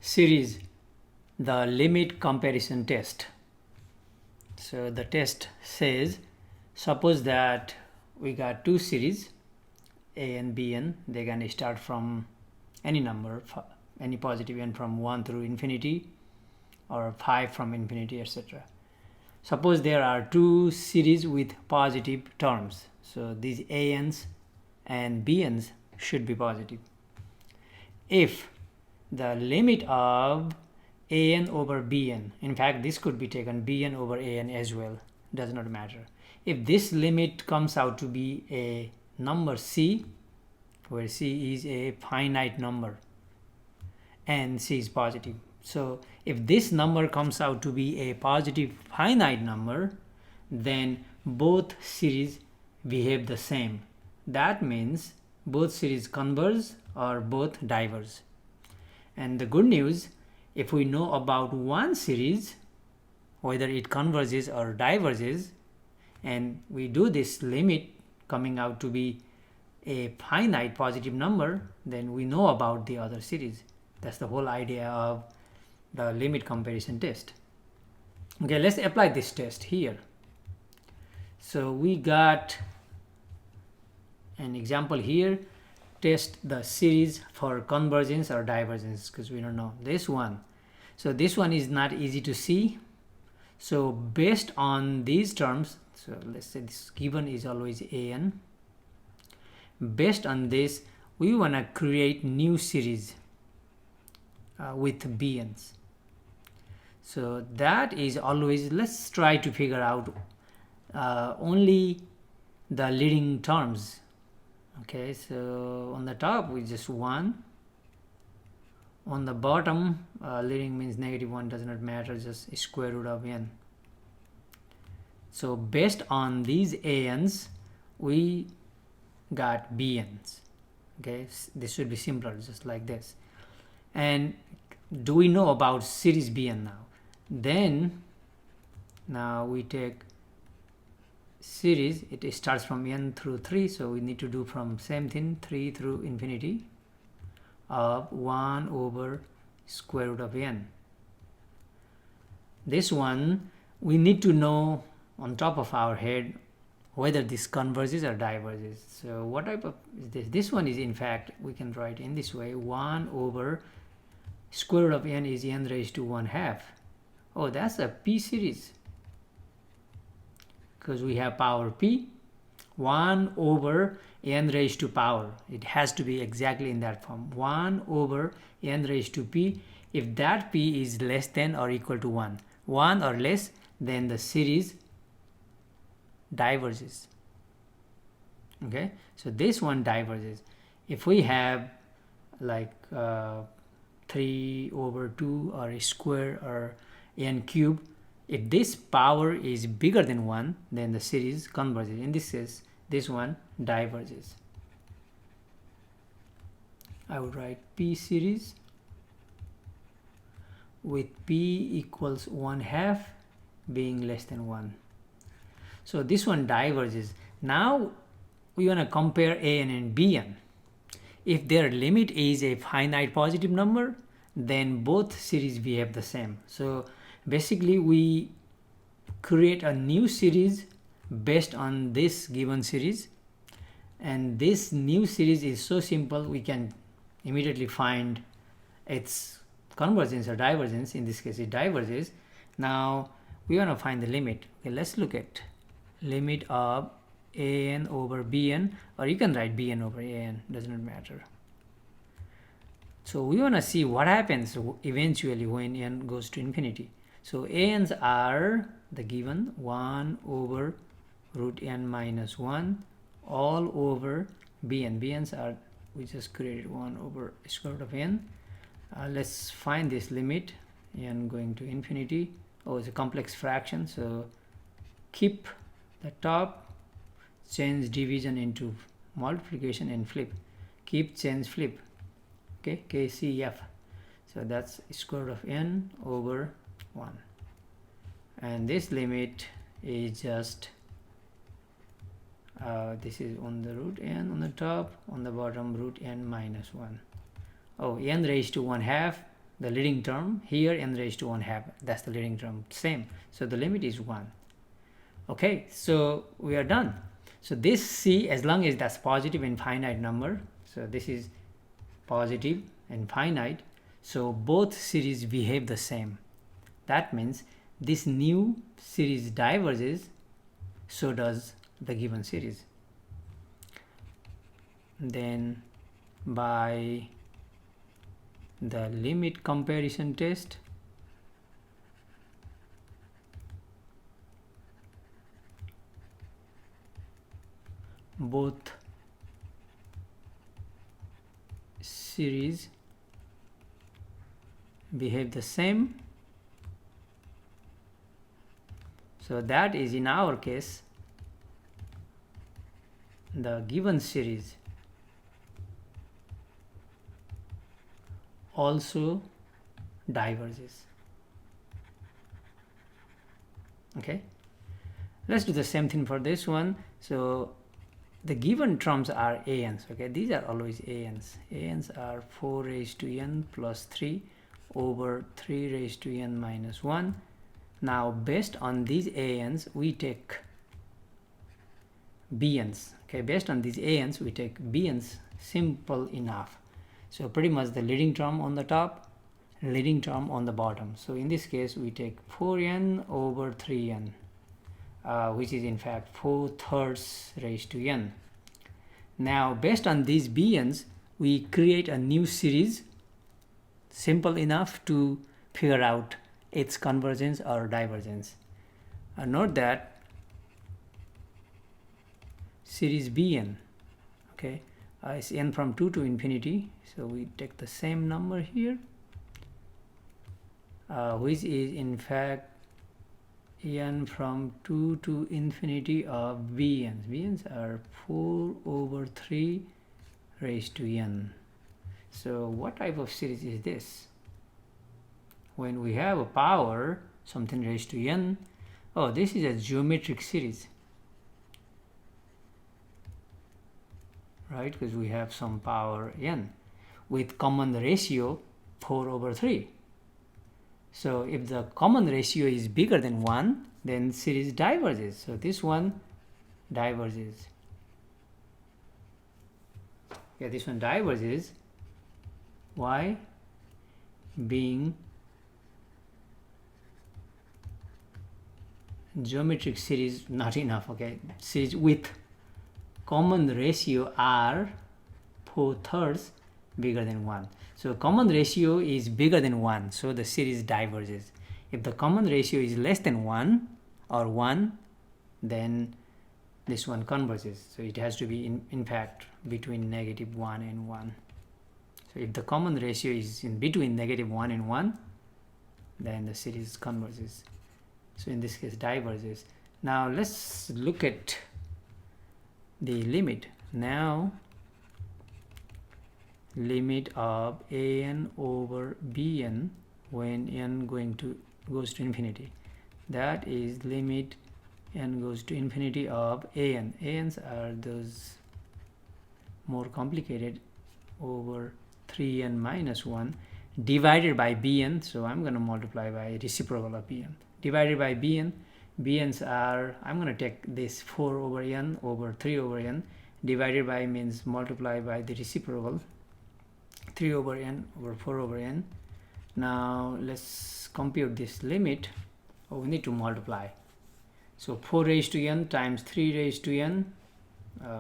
series, the limit comparison test. So the test says, suppose that we got two series a and b, and they can start from any number, any positive n from 1 through infinity, or 5 from infinity, etc. Suppose there are two series with positive terms, so these an's and bn's should be positive. If the limit of an over bn, in fact this could be taken bn over an as well, does not matter. If this limit comes out to be a number c, where c is a finite number and c is positive, so if this number comes out to be a positive finite number, then both series behave the same. That means both series converge or both diverge. And the good news, if we know about one series, whether it converges or diverges, and we do this limit coming out to be a finite positive number, then we know about the other series. That's the whole idea of the limit comparison test. Okay, let's apply this test here. So we got an example here. Test the series for convergence or divergence, because we don't know this one. So this one is not easy to see. So based on these terms, so let's say this given is always an. Based on this, we want to create new series with bn's. So that is always, let's try to figure out only the leading terms. Okay, so on the top we just 1, on the bottom leading means -1, does not matter, just square root of n. So based on these an's, we got bn's. Okay, this should be simpler, just like this. And do we know about series bn now? Then now we take series, it starts from n through 3, so we need to do from same thing, 3 through infinity of 1 over square root of n. This one we need to know on top of our head whether this converges or diverges. So what type of is this? This one is, in fact, we can write in this way, 1 over square root of n is n raised to 1/2. Oh, that's a p series, because we have power p. 1 over n raised to power, it has to be exactly in that form, 1 over n raised to p. If that p is less than or equal to 1 or less, then the series diverges. Okay, so this one diverges. If we have like 3 over 2 or a square or n cube, if this power is bigger than 1, then the series converges. In this case, this one diverges. I would write p series with p equals 1/2 being less than 1. So this one diverges. Now we want to compare an and bn. If their limit is a finite positive number, then both series behave the same. So basically we create a new series based on this given series, and this new series is so simple we can immediately find its convergence or divergence. In this case it diverges. Now we want to find the limit. Okay, let's look at limit of an over bn, or you can write bn over an, does not matter. So we want to see what happens eventually when n goes to infinity. So an's are the given 1 over root n minus 1 all over bn. Bn's are, we just created 1 over square root of n. Let's find this limit, n going to infinity. Oh, it's a complex fraction, so keep the top, change division into multiplication and flip, keep, change, flip. Okay, KCF. So that's square root of n over 1, and this limit is just this is on the root n on the top, on the bottom root n minus 1. Oh, n raised to 1/2, the leading term here n raised to 1 half, that's the leading term, same, so the limit is 1. Okay, so we are done. So this C, as long as that's positive and finite number, so this is positive and finite, so both series behave the same. That means this new series diverges, so does the given series. Then by the limit comparison test, both series behave the same. So that is, in our case, the given series also diverges. Okay, let's do the same thing for this one. So the given terms are ANs. Okay, these are always ANs. ANs are 4 raised to n plus 3 over 3 raised to n minus 1. Now based on these ANs we take BNs. Okay, based on these ANs we take BNs, simple enough. So pretty much the leading term on the top, leading term on the bottom. So in this case we take 4n over 3n, which is in fact 4/3 raised to n. Now based on these BNs we create a new series, simple enough to figure out its convergence or divergence. Note that series Bn, okay, is n from 2 to infinity, so we take the same number here, which is in fact n from 2 to infinity of Bns. Bns are 4 over 3 raised to n. So what type of series is this? When we have a power something raised to n, oh, this is a geometric series, right? Because we have some power n with common ratio 4 over 3. So if the common ratio is bigger than 1, then series diverges. So this one diverges. Yeah, this one diverges. Why? Being geometric series not enough. Okay, series with common ratio are 4/3 bigger than 1. So common ratio is bigger than 1, so the series diverges. If the common ratio is less than 1 or 1, then this one converges. So it has to be in fact between -1 and 1. So if the common ratio is in between -1 and 1, then the series converges. So in this case diverges. Now let's look at the limit. Now limit of an over bn when n goes to infinity, that is limit n goes to infinity of an. Ans are those more complicated, over 3n minus 1 divided by bn. So I'm going to multiply by reciprocal of bn divided by bn. Bn's are, I'm going to take this 4 over n over 3 over n, divided by means multiply by the reciprocal, 3 over n over 4 over n. Now let's compute this limit. Oh, we need to multiply. So 4 raised to n times 3 raised to n,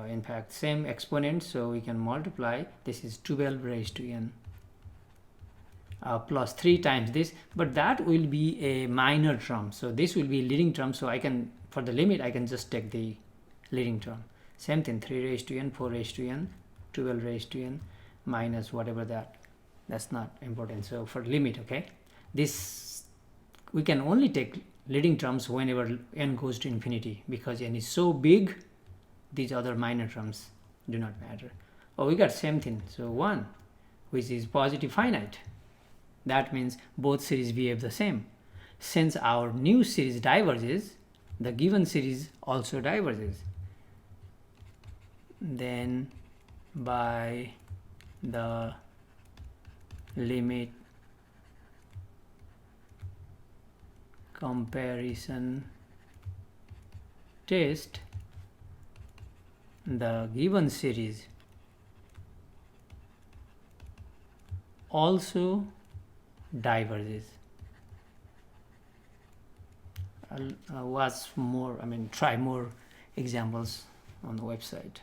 in fact same exponent, so we can multiply. This is 12 raised to n, plus 3 times this, but that will be a minor term, so this will be leading term. So I can, for the limit, I can just take the leading term. Same thing, 3 raised to n, 4 raised to n, 12 raised to n, minus whatever that's not important. So for limit, okay, this we can only take leading terms whenever n goes to infinity, because n is so big, these other minor terms do not matter. Oh, we got same thing. So 1, which is positive finite, that means both series behave the same. Since our new series diverges, the given series also diverges. Then by the limit comparison test, the given series also diverges. I'll watch more, try more examples on the website.